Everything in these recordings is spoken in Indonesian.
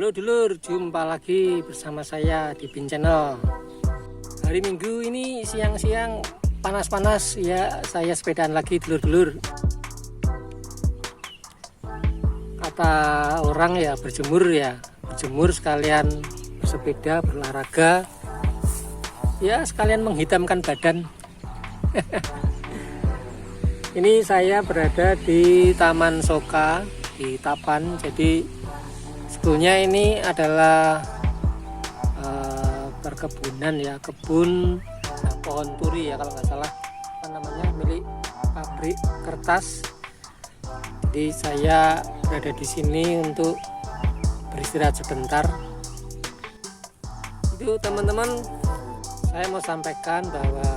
Halo dulur, jumpa lagi bersama saya di Bin Channel. Hari Minggu ini siang-siang panas-panas ya, saya sepedaan lagi dulur-dulur. Kata orang ya berjemur sekalian bersepeda, berolahraga, ya sekalian menghitamkan badan. Ini saya berada di Taman Soka di Tapan. Jadi sebetulnya ini adalah perkebunan ya, kebun pohon puri ya kalau nggak salah, apa namanya, milik pabrik kertas. Jadi saya berada di sini untuk beristirahat sebentar. Itu teman-teman, saya mau sampaikan bahwa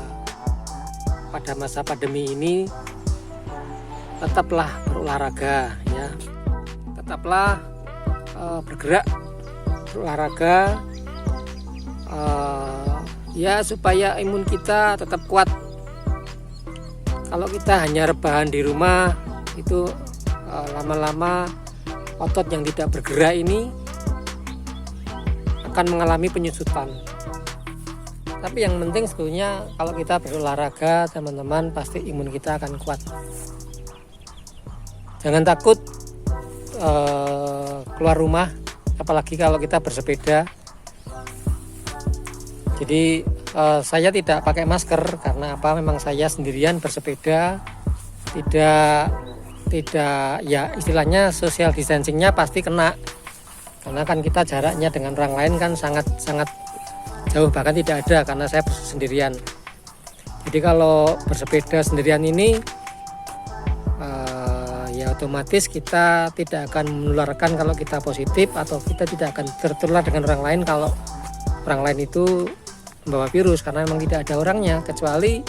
pada masa pandemi ini tetaplah berolahraga ya, tetaplah bergerak, berolahraga ya, supaya imun kita tetap kuat. Kalau kita hanya rebahan di rumah itu lama-lama otot yang tidak bergerak ini akan mengalami penyusutan. Tapi yang penting sebetulnya kalau kita berolahraga teman-teman, pasti imun kita akan kuat. Jangan takut keluar rumah, apalagi kalau kita bersepeda. Jadi saya tidak pakai masker karena apa? Memang saya sendirian bersepeda, tidak ya, istilahnya social distancingnya pasti kena, karena kan kita jaraknya dengan orang lain kan sangat jauh, bahkan tidak ada karena saya sendirian. Jadi kalau bersepeda sendirian ini ya otomatis kita tidak akan menularkan kalau kita positif, atau kita tidak akan tertular dengan orang lain kalau orang lain itu membawa virus, karena memang tidak ada orangnya, kecuali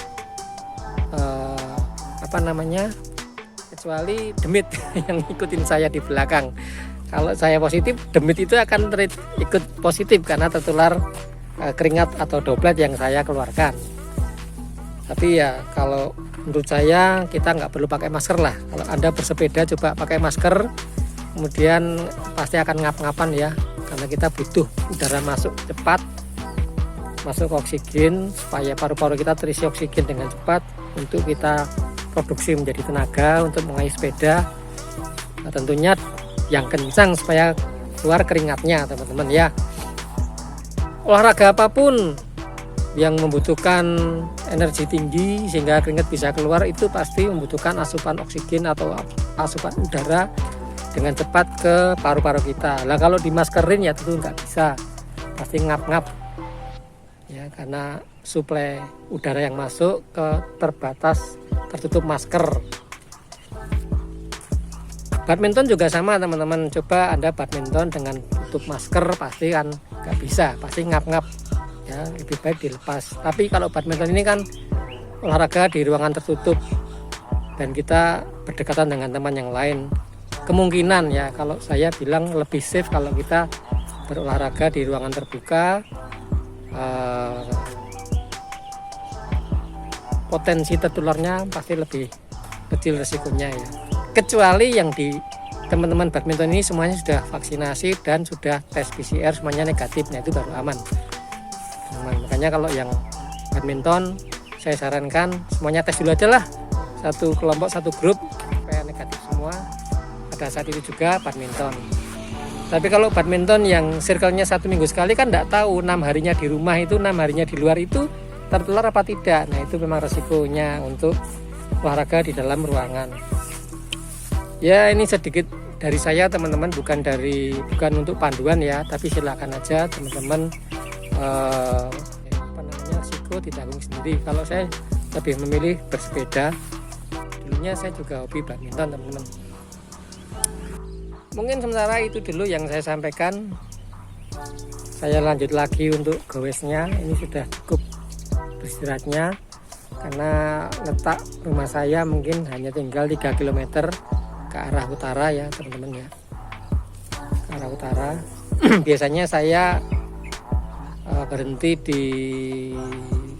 kecuali demit yang ikutin saya di belakang. Kalau saya positif, demit itu akan ikut positif karena tertular keringat atau droplet yang saya keluarkan. Tapi ya kalau menurut saya kita nggak perlu pakai masker lah. Kalau Anda bersepeda coba pakai masker, kemudian pasti akan ngap-ngapan ya, karena kita butuh udara masuk cepat, masuk oksigen, supaya paru-paru kita terisi oksigen dengan cepat untuk kita produksi menjadi tenaga untuk mengayuh sepeda. Nah, tentunya yang kencang supaya keluar keringatnya teman-teman ya. Olahraga apapun yang membutuhkan energi tinggi sehingga keringat bisa keluar itu pasti membutuhkan asupan oksigen atau asupan udara dengan cepat ke paru-paru kita. Nah kalau dimaskerin ya tentu nggak bisa, pasti ngap-ngap ya, karena suplai udara yang masuk ke terbatas, tertutup masker. Badminton juga sama teman-teman, coba Anda badminton dengan tutup masker pasti kan nggak bisa, pasti ngap-ngap ya, lebih baik dilepas. Tapi kalau badminton ini kan olahraga di ruangan tertutup dan kita berdekatan dengan teman yang lain, kemungkinan ya kalau saya bilang lebih safe kalau kita berolahraga di ruangan terbuka. Potensi tertularnya pasti lebih kecil resikonya ya, kecuali yang di teman-teman badminton ini semuanya sudah vaksinasi dan sudah tes PCR semuanya negatif, nah itu baru aman. Nah, makanya kalau yang badminton saya sarankan semuanya tes dulu aja lah, satu kelompok satu grup supaya negatif semua pada saat itu juga badminton. Tapi kalau badminton yang circle-nya 1 minggu sekali kan tidak tahu 6 harinya di rumah itu 6 harinya di luar itu tertular apa tidak. Nah itu memang resikonya untuk olahraga di dalam ruangan. Ya ini sedikit dari saya teman-teman, bukan untuk panduan ya, tapi silakan aja teman-teman risiko ditanggung sendiri. Kalau saya lebih memilih bersepeda, dulunya saya juga hobi badminton teman-teman. Mungkin sementara itu dulu yang saya sampaikan. Saya lanjut lagi untuk gowesnya. Ini sudah cukup beristirahatnya, karena letak rumah saya mungkin hanya tinggal 3 km ke arah utara ya teman-teman ya, ke arah utara. Biasanya saya berhenti di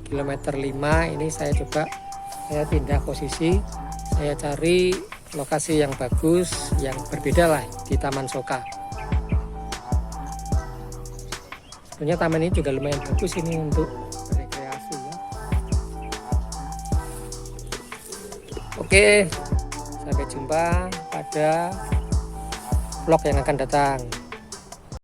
kilometer 5. Ini saya coba pindah posisi, saya cari lokasi yang bagus, yang berbeda lah di Taman Soka. Sebenarnya taman ini juga lumayan bagus ini untuk rekreasi ya. Oke, sampai jumpa pada vlog yang akan datang.